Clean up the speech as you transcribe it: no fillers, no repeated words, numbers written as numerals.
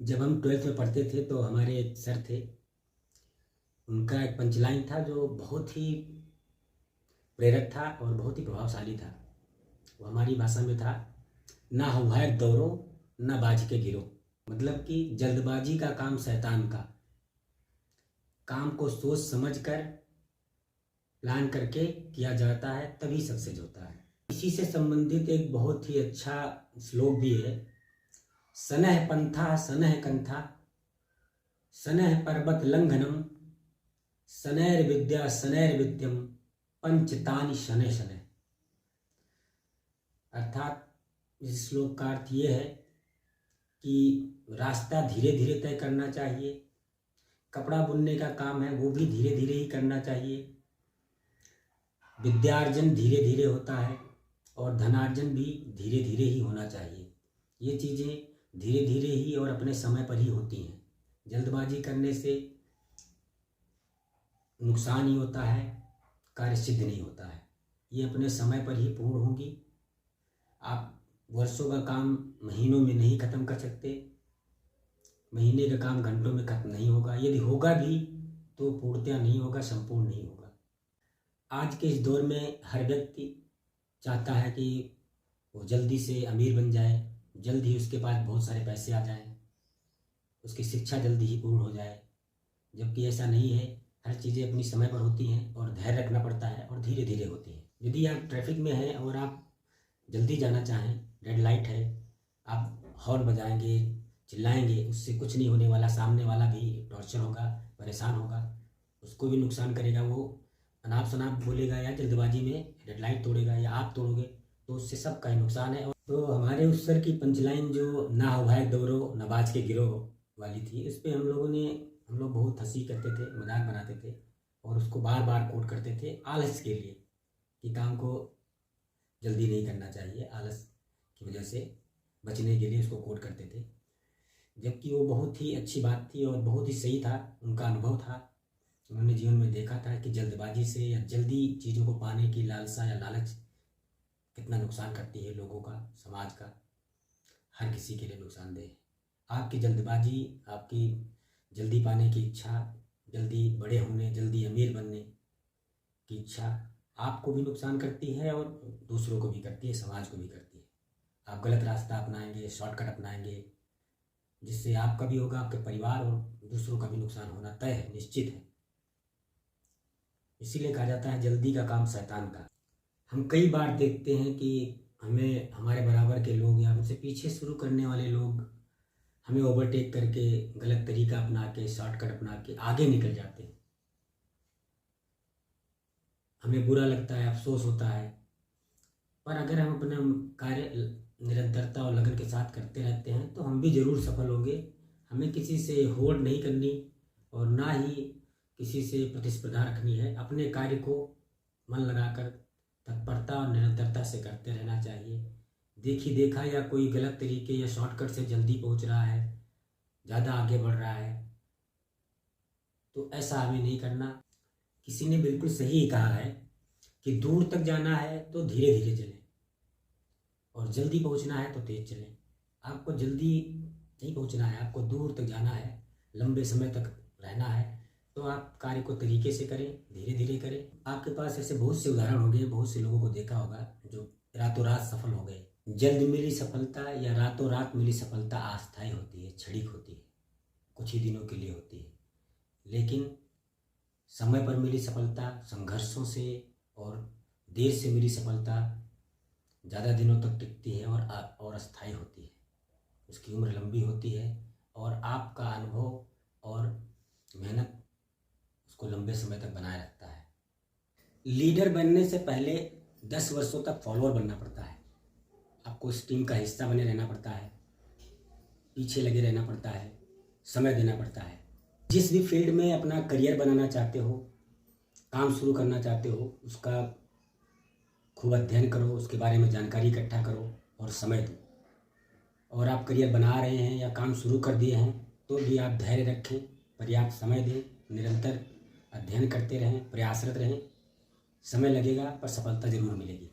जब हम 12th में पढ़ते थे तो हमारे एक सर थे, उनका एक पंचलाइन था जो बहुत ही प्रेरक था और बहुत ही प्रभावशाली था। वो हमारी भाषा में था, ना हुआ दौड़ो ना बाज के गिरो। मतलब कि जल्दबाजी का काम शैतान का, काम को सोच समझ कर प्लान करके किया जाता है तभी सक्सेस होता है। इसी से संबंधित एक बहुत ही अच्छा श्लोक भी है, सनह पंथा सनह कंथा सनह पर्वत लंघनम सनैर्विद्या सनैर्विद्यम पंचतानि शनैः शनैः। अर्थात इस श्लोक का अर्थ ये है कि रास्ता धीरे धीरे तय करना चाहिए, कपड़ा बुनने का काम है वो भी धीरे धीरे ही करना चाहिए, विद्यार्जन धीरे धीरे होता है और धनार्जन भी धीरे धीरे ही होना चाहिए। ये चीज़ें धीरे धीरे ही और अपने समय पर ही होती हैं। जल्दबाजी करने से नुकसान ही होता है, कार्य सिद्ध नहीं होता है। ये अपने समय पर ही पूर्ण होंगी। आप वर्षों का काम महीनों में नहीं ख़त्म कर सकते, महीने का काम घंटों में खत्म नहीं होगा, यदि होगा भी तो पूर्णतया नहीं होगा, संपूर्ण नहीं होगा। आज के इस दौर में हर व्यक्ति चाहता है कि वो जल्दी से अमीर बन जाए, जल्द ही उसके पास बहुत सारे पैसे आ जाएं, उसकी शिक्षा जल्दी ही पूर्ण हो जाए, जबकि ऐसा नहीं है। हर चीज़ें अपनी समय पर होती हैं और धैर्य रखना पड़ता है और धीरे धीरे होती हैं। यदि आप ट्रैफिक में हैं और आप जल्दी जाना चाहें, रेड लाइट है, आप हॉर्न बजाएंगे, चिल्लाएंगे, उससे कुछ नहीं होने वाला। सामने वाला भी टॉर्चर होगा, परेशान होगा, उसको भी नुकसान करेगा। वो अनाप शनाप बोलेगा या जल्दबाजी में रेड लाइट तोड़ेगा या आप तोड़ोगे तो उससे सबका ही नुकसान है। तो हमारे उस सर की पंचलाइन जो ना हुआ दौड़ो ना बाज के गिरो वाली थी, इस पर हम लोग बहुत हंसी करते थे, मजाक बनाते थे और उसको बार बार कोट करते थे आलस के लिए, कि काम को जल्दी नहीं करना चाहिए, आलस की वजह से बचने के लिए उसको कोट करते थे। जबकि वो बहुत ही अच्छी बात थी और बहुत ही सही था, उनका अनुभव था। उन्होंने जीवन में देखा था कि जल्दबाजी से या जल्दी चीज़ों को पाने की लालसा या लालच कितना नुकसान करती है लोगों का, समाज का, हर किसी के लिए नुकसानदेह है। आपकी जल्दबाजी, आपकी जल्दी पाने की इच्छा, जल्दी बड़े होने, जल्दी अमीर बनने की इच्छा आपको भी नुकसान करती है और दूसरों को भी करती है, समाज को भी करती है। आप गलत रास्ता अपनाएंगे, शॉर्टकट अपनाएंगे, जिससे आपका भी होगा, आपके परिवार और दूसरों का भी नुकसान होना तय है, निश्चित है। इसीलिए कहा जाता है जल्दी का काम शैतान का। हम कई बार देखते हैं कि हमें हमारे बराबर के लोग या हमसे पीछे शुरू करने वाले लोग हमें ओवरटेक करके गलत तरीका अपना के, शॉर्टकट अपना के आगे निकल जाते हैं। हमें बुरा लगता है, अफसोस होता है, पर अगर हम अपना कार्य निरंतरता और लगन के साथ करते रहते हैं तो हम भी ज़रूर सफल होंगे। हमें किसी से होड़ नहीं करनी और ना ही किसी से प्रतिस्पर्धा रखनी है। अपने कार्य को मन लगाकर तत्परता और निरंतरता से करते रहना चाहिए। देखी देखा या कोई गलत तरीके या शॉर्टकट से जल्दी पहुंच रहा है, ज़्यादा आगे बढ़ रहा है, तो ऐसा हमें नहीं करना। किसी ने बिल्कुल सही कहा है कि दूर तक जाना है तो धीरे धीरे चलें और जल्दी पहुंचना है तो तेज चलें। आपको जल्दी नहीं पहुंचना है, आपको दूर तक जाना है, लंबे समय तक रहना है, तो आप कार्य को तरीके से करें, धीरे धीरे करें। आपके पास ऐसे बहुत से उदाहरण होंगे, बहुत से लोगों को देखा होगा जो रातों रात सफल हो गए। जल्द मिली सफलता या रातों रात मिली सफलता अस्थायी होती है, क्षणिक होती है, कुछ ही दिनों के लिए होती है। लेकिन समय पर मिली सफलता, संघर्षों से और देर से मिली सफलता ज़्यादा दिनों तक टिकती है और अस्थायी होती है। उसकी उम्र लंबी होती है और आपका अनुभव और मेहनत उसको लंबे समय तक बनाए रखता है। लीडर बनने से पहले 10 वर्षों तक फॉलोअर बनना पड़ता है। आपको उस टीम का हिस्सा बने रहना पड़ता है, पीछे लगे रहना पड़ता है, समय देना पड़ता है। जिस भी फील्ड में अपना करियर बनाना चाहते हो, काम शुरू करना चाहते हो, उसका खूब अध्ययन करो, उसके बारे में जानकारी इकट्ठा करो और समय दो। और आप करियर बना रहे हैं या काम शुरू कर दिए हैं तो भी आप धैर्य रखें, पर्याप्त समय दें, निरंतर अध्ययन करते रहें, प्रयासरत रहें। समय लगेगा पर सफलता ज़रूर मिलेगी।